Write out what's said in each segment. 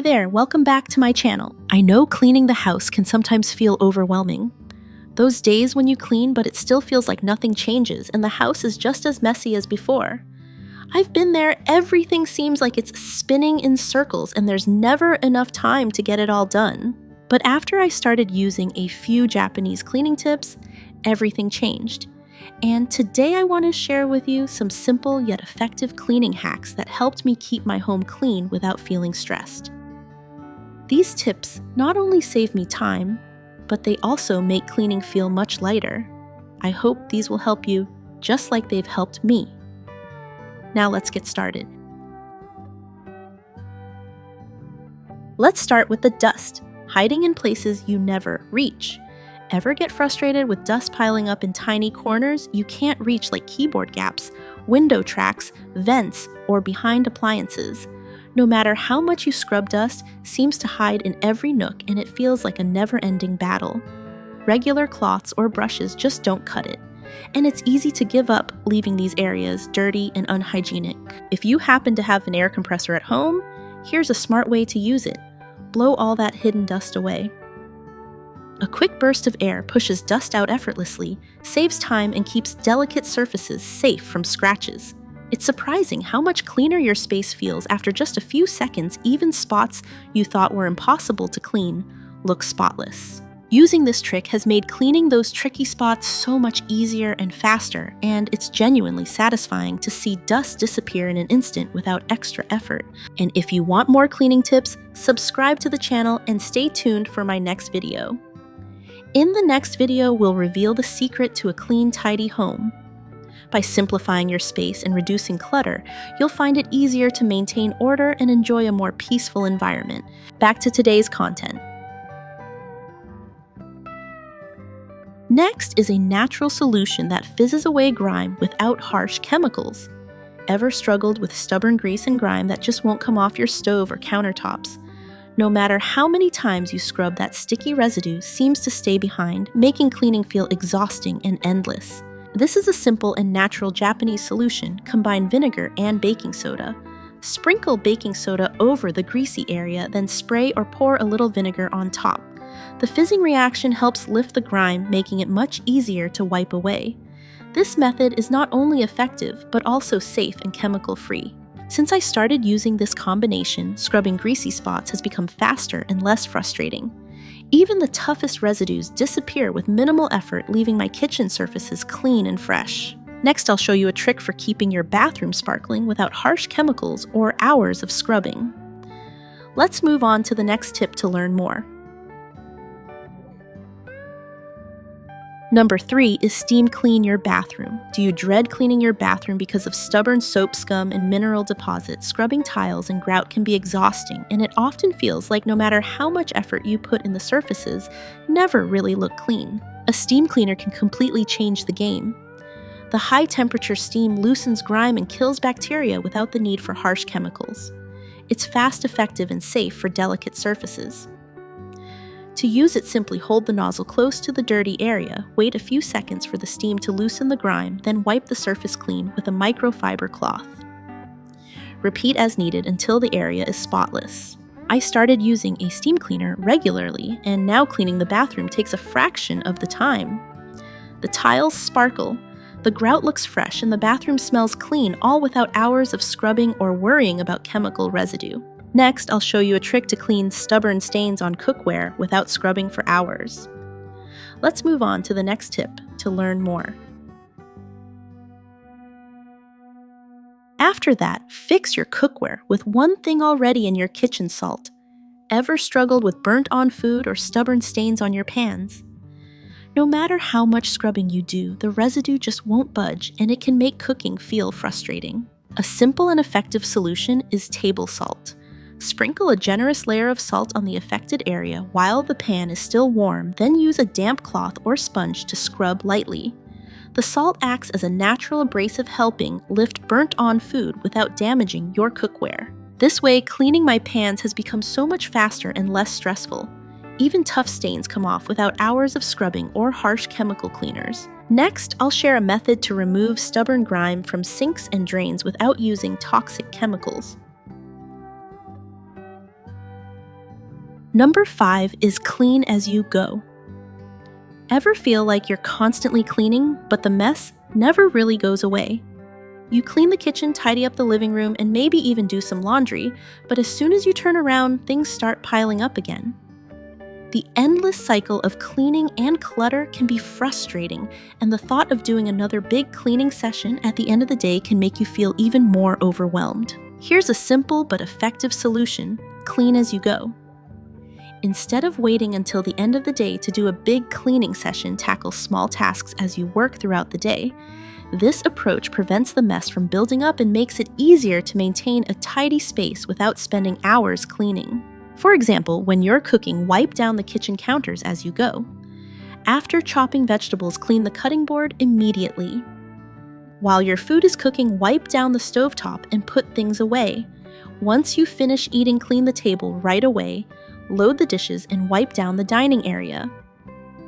Hi there, welcome back to my channel. I know cleaning the house can sometimes feel overwhelming. Those days when you clean but it still feels like nothing changes and the house is just as messy as before. I've been there, everything seems like it's spinning in circles and there's never enough time to get it all done. But after I started using a few Japanese cleaning tips, everything changed. And today I want to share with you some simple yet effective cleaning hacks that helped me keep my home clean without feeling stressed. These tips not only save me time, but they also make cleaning feel much lighter. I hope these will help you just like they've helped me. Now let's get started. Let's start with the dust, hiding in places you never reach. Ever get frustrated with dust piling up in tiny corners you can't reach, like keyboard gaps, window tracks, vents, or behind appliances? No matter how much you scrub, dust seems to hide in every nook and it feels like a never-ending battle. Regular cloths or brushes just don't cut it, and it's easy to give up leaving these areas dirty and unhygienic. If you happen to have an air compressor at home, here's a smart way to use it. Blow all that hidden dust away. A quick burst of air pushes dust out effortlessly, saves time, and keeps delicate surfaces safe from scratches. It's surprising how much cleaner your space feels after just a few seconds. Even spots you thought were impossible to clean look spotless. Using this trick has made cleaning those tricky spots so much easier and faster, and it's genuinely satisfying to see dust disappear in an instant without extra effort. And if you want more cleaning tips, subscribe to the channel and stay tuned for my next video. In the next video, we'll reveal the secret to a clean, tidy home. By simplifying your space and reducing clutter, you'll find it easier to maintain order and enjoy a more peaceful environment. Back to today's content. Next is a natural solution that fizzes away grime without harsh chemicals. Ever struggled with stubborn grease and grime that just won't come off your stove or countertops? No matter how many times you scrub, that sticky residue seems to stay behind, making cleaning feel exhausting and endless. This is a simple and natural Japanese solution. Combine vinegar and baking soda. Sprinkle baking soda over the greasy area, then spray or pour a little vinegar on top. The fizzing reaction helps lift the grime, making it much easier to wipe away. This method is not only effective, but also safe and chemical-free. Since I started using this combination, scrubbing greasy spots has become faster and less frustrating. Even the toughest residues disappear with minimal effort, leaving my kitchen surfaces clean and fresh. Next, I'll show you a trick for keeping your bathroom sparkling without harsh chemicals or hours of scrubbing. Let's move on to the next tip to learn more. Number 3 is steam clean your bathroom. Do you dread cleaning your bathroom because of stubborn soap scum and mineral deposits? Scrubbing tiles and grout can be exhausting, and it often feels like no matter how much effort you put in the surfaces, never really look clean. A steam cleaner can completely change the game. The high temperature steam loosens grime and kills bacteria without the need for harsh chemicals. It's fast, effective, and safe for delicate surfaces. To use it, simply hold the nozzle close to the dirty area, wait a few seconds for the steam to loosen the grime, then wipe the surface clean with a microfiber cloth. Repeat as needed until the area is spotless. I started using a steam cleaner regularly, and now cleaning the bathroom takes a fraction of the time. The tiles sparkle, the grout looks fresh, and the bathroom smells clean, all without hours of scrubbing or worrying about chemical residue. Next, I'll show you a trick to clean stubborn stains on cookware without scrubbing for hours. Let's move on to the next tip to learn more. After that, fix your cookware with one thing already in your kitchen salt. Ever struggled with burnt-on food or stubborn stains on your pans? No matter how much scrubbing you do, the residue just won't budge, and it can make cooking feel frustrating. A simple and effective solution is table salt. Sprinkle a generous layer of salt on the affected area while the pan is still warm, then use a damp cloth or sponge to scrub lightly. The salt acts as a natural abrasive, helping lift burnt-on food without damaging your cookware. This way, cleaning my pans has become so much faster and less stressful. Even tough stains come off without hours of scrubbing or harsh chemical cleaners. Next, I'll share a method to remove stubborn grime from sinks and drains without using toxic chemicals. Number 5 is clean as you go. Ever feel like you're constantly cleaning, but the mess never really goes away? You clean the kitchen, tidy up the living room, and maybe even do some laundry, but as soon as you turn around, things start piling up again. The endless cycle of cleaning and clutter can be frustrating, and the thought of doing another big cleaning session at the end of the day can make you feel even more overwhelmed. Here's a simple but effective solution: clean as you go. Instead of waiting until the end of the day to do a big cleaning session, tackle small tasks as you work throughout the day. This approach prevents the mess from building up and makes it easier to maintain a tidy space without spending hours cleaning. For example, when you're cooking, wipe down the kitchen counters as you go. After chopping vegetables, clean the cutting board immediately. While your food is cooking, wipe down the stovetop and put things away. Once you finish eating, clean the table right away, load the dishes, and wipe down the dining area.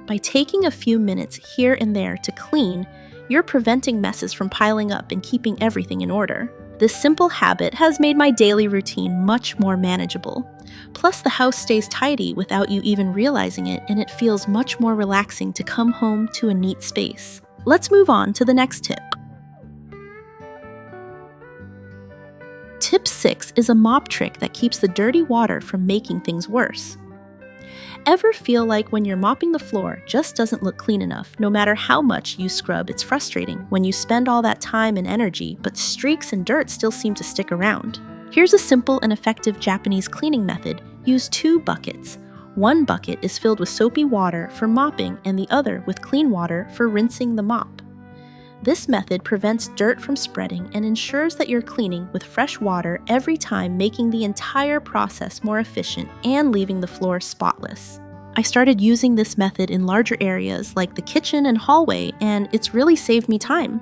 By taking a few minutes here and there to clean, you're preventing messes from piling up and keeping everything in order. This simple habit has made my daily routine much more manageable. Plus, the house stays tidy without you even realizing it, and it feels much more relaxing to come home to a neat space. Let's move on to the next tip. Tip 6 is a mop trick that keeps the dirty water from making things worse. Ever feel like when you're mopping the floor just doesn't look clean enough? No matter how much you scrub, it's frustrating when you spend all that time and energy, but streaks and dirt still seem to stick around. Here's a simple and effective Japanese cleaning method. Use 2 buckets. One bucket is filled with soapy water for mopping and the other with clean water for rinsing the mop. This method prevents dirt from spreading and ensures that you're cleaning with fresh water every time, making the entire process more efficient and leaving the floor spotless. I started using this method in larger areas like the kitchen and hallway, and it's really saved me time.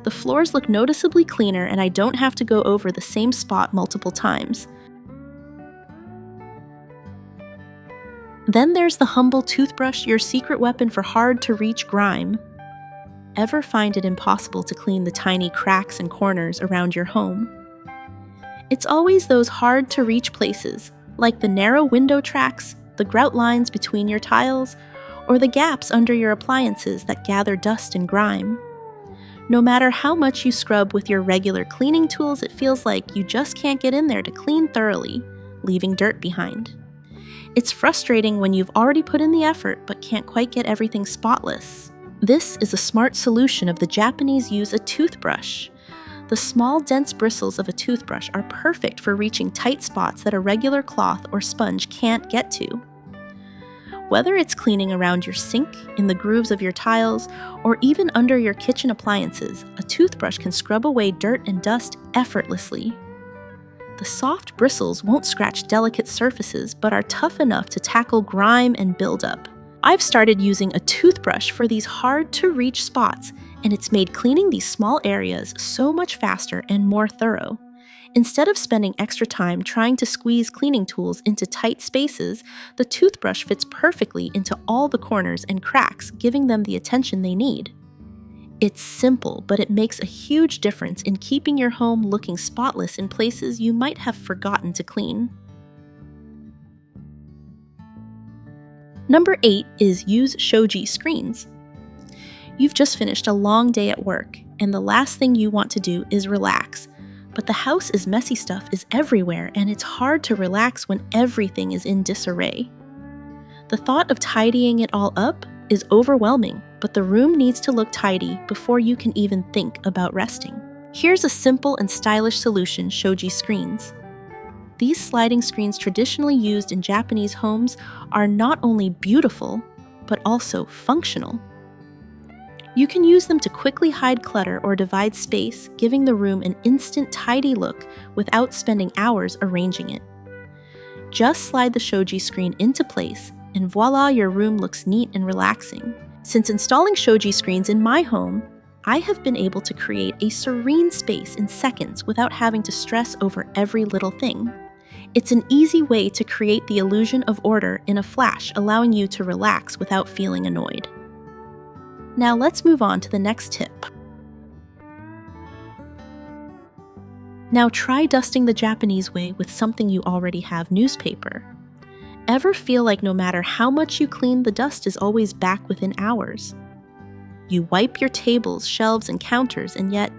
The floors look noticeably cleaner and I don't have to go over the same spot multiple times. Then there's the humble toothbrush, your secret weapon for hard-to-reach grime. Ever find it impossible to clean the tiny cracks and corners around your home? It's always those hard-to-reach places, like the narrow window tracks, the grout lines between your tiles, or the gaps under your appliances that gather dust and grime. No matter how much you scrub with your regular cleaning tools, it feels like you just can't get in there to clean thoroughly, leaving dirt behind. It's frustrating when you've already put in the effort but can't quite get everything spotless. This is a smart solution of the Japanese use a toothbrush. The small, dense bristles of a toothbrush are perfect for reaching tight spots that a regular cloth or sponge can't get to. Whether it's cleaning around your sink, in the grooves of your tiles, or even under your kitchen appliances, a toothbrush can scrub away dirt and dust effortlessly. The soft bristles won't scratch delicate surfaces, but are tough enough to tackle grime and buildup. I've started using a toothbrush for these hard-to-reach spots, and it's made cleaning these small areas so much faster and more thorough. Instead of spending extra time trying to squeeze cleaning tools into tight spaces, the toothbrush fits perfectly into all the corners and cracks, giving them the attention they need. It's simple, but it makes a huge difference in keeping your home looking spotless in places you might have forgotten to clean. Number 8 is use Shoji Screens. You've just finished a long day at work, and the last thing you want to do is relax. But the house is messy, stuff is everywhere, and it's hard to relax when everything is in disarray. The thought of tidying it all up is overwhelming, but the room needs to look tidy before you can even think about resting. Here's a simple and stylish solution: Shoji Screens. These sliding screens traditionally used in Japanese homes are not only beautiful, but also functional. You can use them to quickly hide clutter or divide space, giving the room an instant tidy look without spending hours arranging it. Just slide the Shoji screen into place, and voila, your room looks neat and relaxing. Since installing Shoji screens in my home, I have been able to create a serene space in seconds without having to stress over every little thing. It's an easy way to create the illusion of order in a flash, allowing you to relax without feeling annoyed. Now let's move on to the next tip. Now try dusting the Japanese way with something you already have: newspaper. Ever feel like no matter how much you clean, the dust is always back within hours? You wipe your tables, shelves, and counters, and yet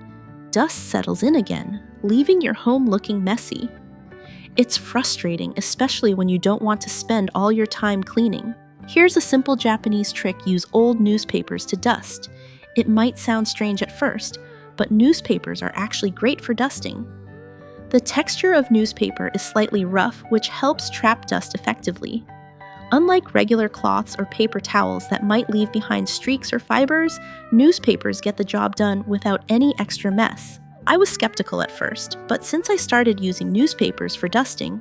dust settles in again, leaving your home looking messy. It's frustrating, especially when you don't want to spend all your time cleaning. Here's a simple Japanese trick: use old newspapers to dust. It might sound strange at first, but newspapers are actually great for dusting. The texture of newspaper is slightly rough, which helps trap dust effectively. Unlike regular cloths or paper towels that might leave behind streaks or fibers, newspapers get the job done without any extra mess. I was skeptical at first, but since I started using newspapers for dusting,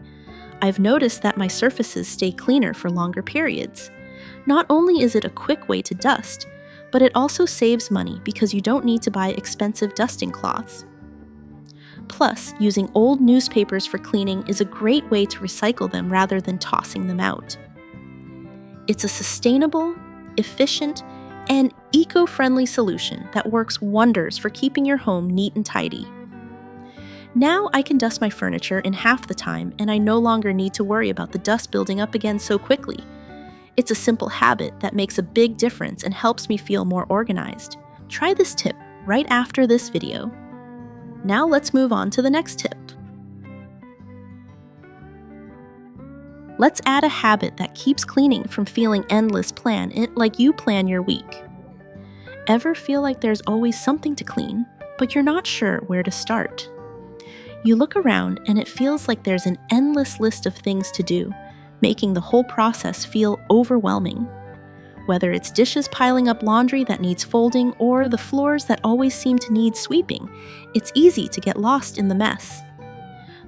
I've noticed that my surfaces stay cleaner for longer periods. Not only is it a quick way to dust, but it also saves money because you don't need to buy expensive dusting cloths. Plus, using old newspapers for cleaning is a great way to recycle them rather than tossing them out. It's a sustainable, efficient, and eco-friendly solution that works wonders for keeping your home neat and tidy. Now I can dust my furniture in half the time, and I no longer need to worry about the dust building up again so quickly. It's a simple habit that makes a big difference and helps me feel more organized. Try this tip right after this video. Now let's move on to the next tip. Let's add a habit that keeps cleaning from feeling endless. Plan it like you plan your week. Ever feel like there's always something to clean, but you're not sure where to start? You look around and it feels like there's an endless list of things to do, making the whole process feel overwhelming. Whether it's dishes piling up laundry that needs folding or the floors that always seem to need sweeping, it's easy to get lost in the mess.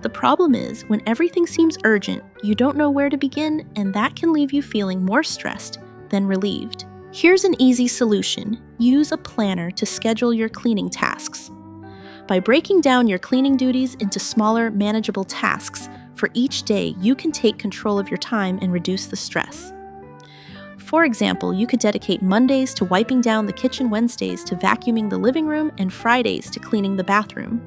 The problem is, when everything seems urgent, you don't know where to begin, and that can leave you feeling more stressed than relieved. Here's an easy solution: use a planner to schedule your cleaning tasks. By breaking down your cleaning duties into smaller, manageable tasks for each day, you can take control of your time and reduce the stress. For example, you could dedicate Mondays to wiping down the kitchen, Wednesdays to vacuuming the living room, and Fridays to cleaning the bathroom.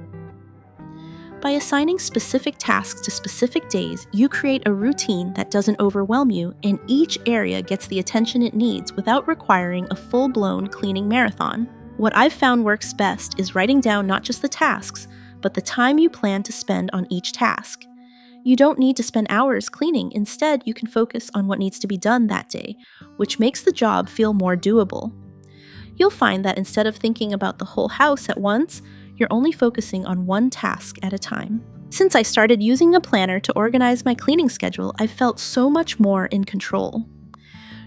By assigning specific tasks to specific days, you create a routine that doesn't overwhelm you, and each area gets the attention it needs without requiring a full-blown cleaning marathon. What I've found works best is writing down not just the tasks, but the time you plan to spend on each task. You don't need to spend hours cleaning. Instead, you can focus on what needs to be done that day, which makes the job feel more doable. You'll find that instead of thinking about the whole house at once, you're only focusing on one task at a time. Since I started using a planner to organize my cleaning schedule, I've felt so much more in control.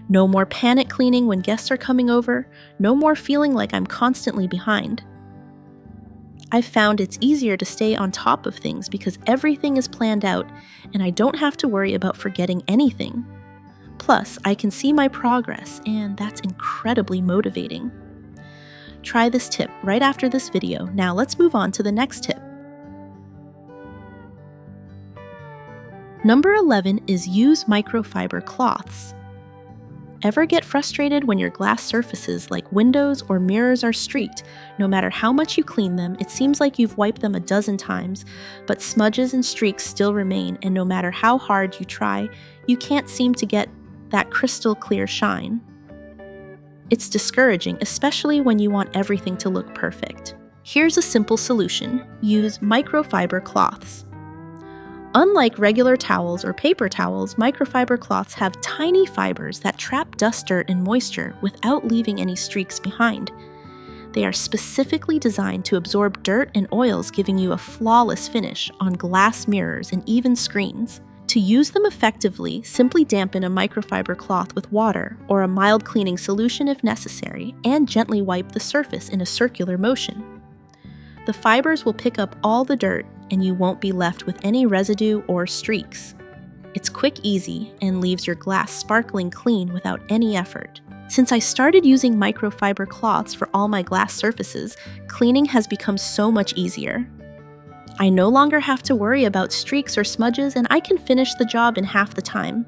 No more panic cleaning when guests are coming over, no more feeling like I'm constantly behind. I've found it's easier to stay on top of things because everything is planned out and I don't have to worry about forgetting anything. Plus, I can see my progress, and that's incredibly motivating. Try this tip right after this video. Now let's move on to the next tip. Number 11 is use microfiber cloths. Ever get frustrated when your glass surfaces like windows or mirrors are streaked? No matter how much you clean them, it seems like you've wiped them a dozen times, but smudges and streaks still remain, and no matter how hard you try, you can't seem to get that crystal clear shine. It's discouraging, especially when you want everything to look perfect. Here's a simple solution: use microfiber cloths. Unlike regular towels or paper towels, microfiber cloths have tiny fibers that trap dust, dirt, and moisture without leaving any streaks behind. They are specifically designed to absorb dirt and oils, giving you a flawless finish on glass mirrors and even screens. To use them effectively, simply dampen a microfiber cloth with water or a mild cleaning solution if necessary, and gently wipe the surface in a circular motion. The fibers will pick up all the dirt, and you won't be left with any residue or streaks. It's quick, easy, and leaves your glass sparkling clean without any effort. Since I started using microfiber cloths for all my glass surfaces, cleaning has become so much easier. I no longer have to worry about streaks or smudges, and I can finish the job in half the time.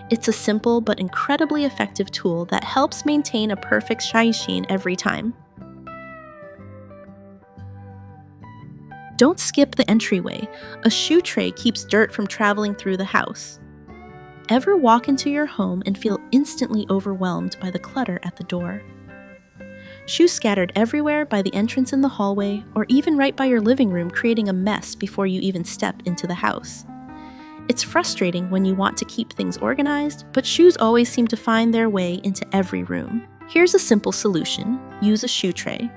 It's a simple but incredibly effective tool that helps maintain a perfect shine every time. Don't skip the entryway. A shoe tray keeps dirt from traveling through the house. Ever walk into your home and feel instantly overwhelmed by the clutter at the door? Shoes scattered everywhere by the entrance in the hallway, or even right by your living room, creating a mess before you even step into the house. It's frustrating when you want to keep things organized, but shoes always seem to find their way into every room. Here's a simple solution: use a shoe tray.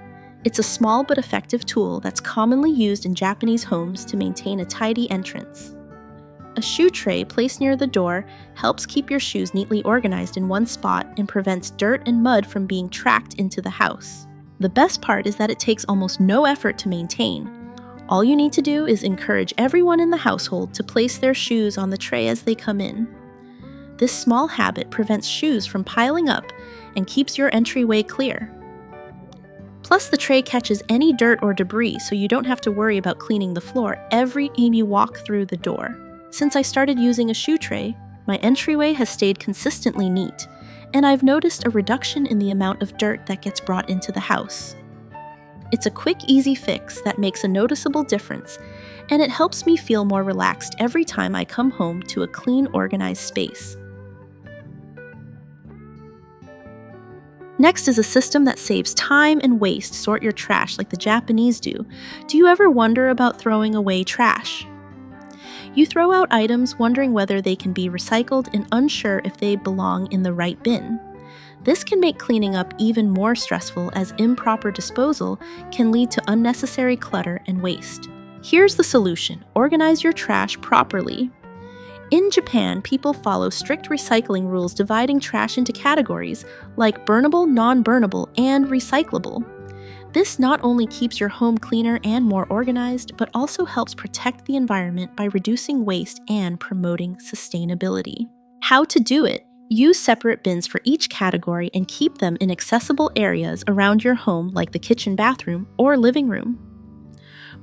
It's a small but effective tool that's commonly used in Japanese homes to maintain a tidy entrance. A shoe tray placed near the door helps keep your shoes neatly organized in one spot and prevents dirt and mud from being tracked into the house. The best part is that it takes almost no effort to maintain. All you need to do is encourage everyone in the household to place their shoes on the tray as they come in. This small habit prevents shoes from piling up and keeps your entryway clear. Plus, the tray catches any dirt or debris, so you don't have to worry about cleaning the floor every time you walk through the door. Since I started using a shoe tray, my entryway has stayed consistently neat, and I've noticed a reduction in the amount of dirt that gets brought into the house. It's a quick, easy fix that makes a noticeable difference, and it helps me feel more relaxed every time I come home to a clean, organized space. Next is a system that saves time and waste. Sort your trash like the Japanese do. Do you ever wonder about throwing away trash? You throw out items wondering whether they can be recycled and unsure if they belong in the right bin. This can make cleaning up even more stressful, as improper disposal can lead to unnecessary clutter and waste. Here's the solution: organize your trash properly. In Japan, people follow strict recycling rules, dividing trash into categories like burnable, non-burnable, and recyclable. This not only keeps your home cleaner and more organized, but also helps protect the environment by reducing waste and promoting sustainability. How to do it? Use separate bins for each category and keep them in accessible areas around your home, like the kitchen, bathroom, or living room.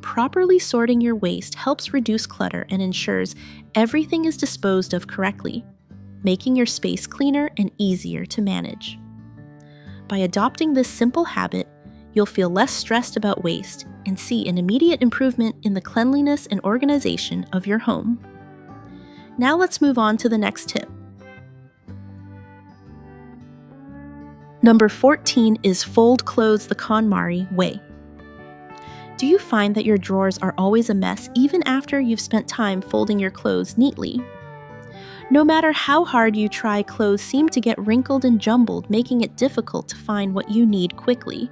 Properly sorting your waste helps reduce clutter and ensures everything is disposed of correctly, making your space cleaner and easier to manage. By adopting this simple habit, you'll feel less stressed about waste and see an immediate improvement in the cleanliness and organization of your home. Now let's move on to the next tip. Number 14 is fold clothes the KonMari way. Do you find that your drawers are always a mess even after you've spent time folding your clothes neatly? No matter how hard you try, clothes seem to get wrinkled and jumbled, making it difficult to find what you need quickly.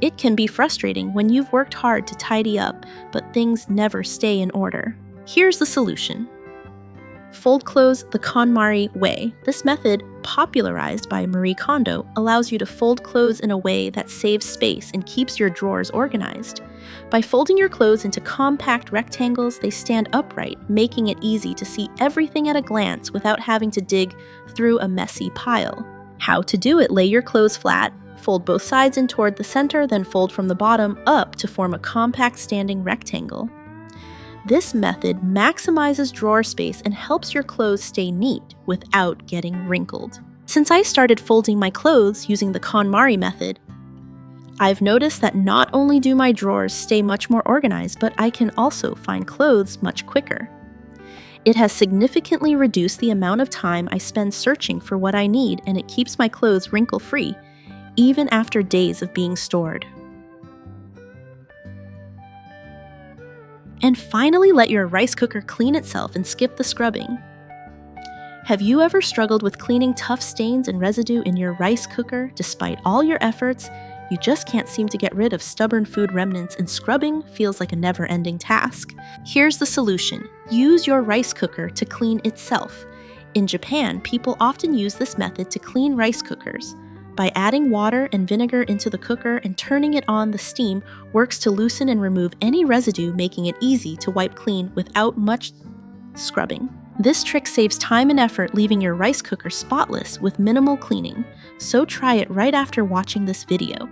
It can be frustrating when you've worked hard to tidy up, but things never stay in order. Here's the solution. Fold clothes the KonMari way. This method, popularized by Marie Kondo, allows you to fold clothes in a way that saves space and keeps your drawers organized. By folding your clothes into compact rectangles, they stand upright, making it easy to see everything at a glance without having to dig through a messy pile. How to do it? Lay your clothes flat, fold both sides in toward the center, then fold from the bottom up to form a compact standing rectangle. This method maximizes drawer space and helps your clothes stay neat without getting wrinkled. Since I started folding my clothes using the KonMari method, I've noticed that not only do my drawers stay much more organized, but I can also find clothes much quicker. It has significantly reduced the amount of time I spend searching for what I need, and it keeps my clothes wrinkle-free, even after days of being stored. And finally, let your rice cooker clean itself and skip the scrubbing. Have you ever struggled with cleaning tough stains and residue in your rice cooker? Despite all your efforts, you just can't seem to get rid of stubborn food remnants, and scrubbing feels like a never-ending task. Here's the solution. Use your rice cooker to clean itself. In Japan, people often use this method to clean rice cookers. By adding water and vinegar into the cooker and turning it on, the steam works to loosen and remove any residue, making it easy to wipe clean without much scrubbing. This trick saves time and effort, leaving your rice cooker spotless with minimal cleaning. So try it right after watching this video.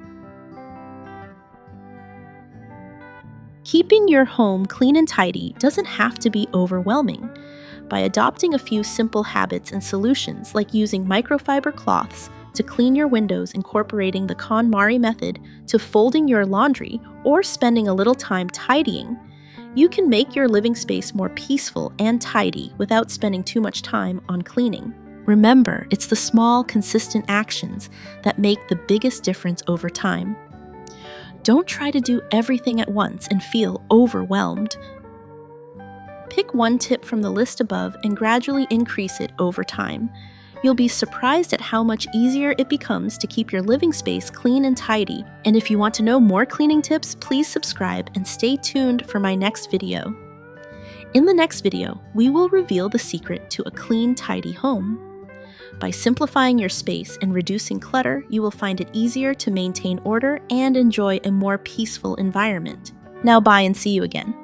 Keeping your home clean and tidy doesn't have to be overwhelming. By adopting a few simple habits and solutions, like using microfiber cloths to clean your windows, incorporating the KonMari method to folding your laundry, or spending a little time tidying, You can make your living space more peaceful and tidy without spending too much time on cleaning. Remember, it's the small, consistent actions that make the biggest difference over time. Don't try to do everything at once and feel overwhelmed. Pick one tip from the list above and gradually increase it over time. You'll be surprised at how much easier it becomes to keep your living space clean and tidy. And if you want to know more cleaning tips, please subscribe and stay tuned for my next video. In the next video, we will reveal the secret to a clean, tidy home. By simplifying your space and reducing clutter, you will find it easier to maintain order and enjoy a more peaceful environment. Now bye and see you again.